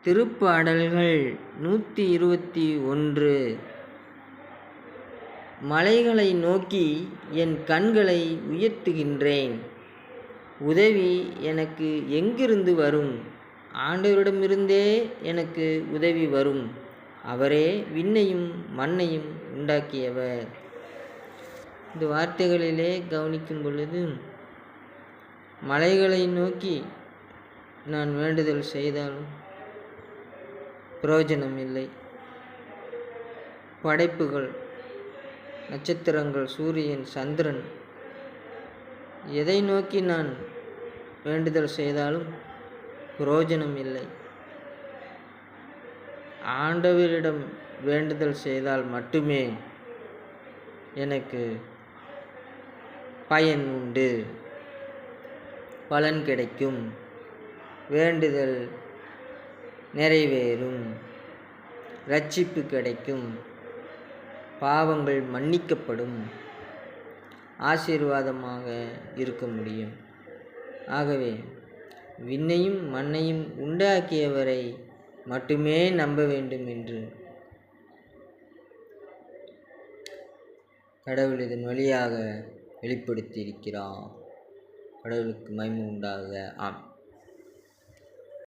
திருப்பாடல்கள் 121. மலைகளை நோக்கி என் கண்களை உயர்த்துகின்றேன். உதவி எனக்கு எங்கிருந்து வரும்? ஆண்டவரிடமிருந்தே எனக்கு உதவி வரும். அவரே விண்ணையும் மண்ணையும் உண்டாக்கியவர். இந்த வார்த்தைகளிலே கவனிக்கும் பொழுது, மலைகளை நோக்கி நான் வேண்டுதல் செய்தாலும் பிரயோஜனம் இல்லை. படைப்புகள், நட்சத்திரங்கள், சூரியன், சந்திரன், எதை நோக்கி நான் வேண்டுதல் செய்தாலும் பிரயோஜனம் இல்லை. ஆண்டவரிடம் வேண்டுதல் செய்தால் மட்டுமே எனக்கு பயன் உண்டு, பலன் கிடைக்கும், வேண்டுதல் நிறைவேறும், இரட்சிப்பு கிடைக்கும், பாவங்கள் மன்னிக்கப்படும், ஆசீர்வாதமாக இருக்க முடியும். ஆகவே விண்ணையும் மண்ணையும் உண்டாக்கியவரை மட்டுமே நம்ப வேண்டும் என்று கடவுள் இதன் வழியாக வெளிப்படுத்தியிருக்கிறார். கடவுளுக்கு மகிமை உண்டாக. ஆம்.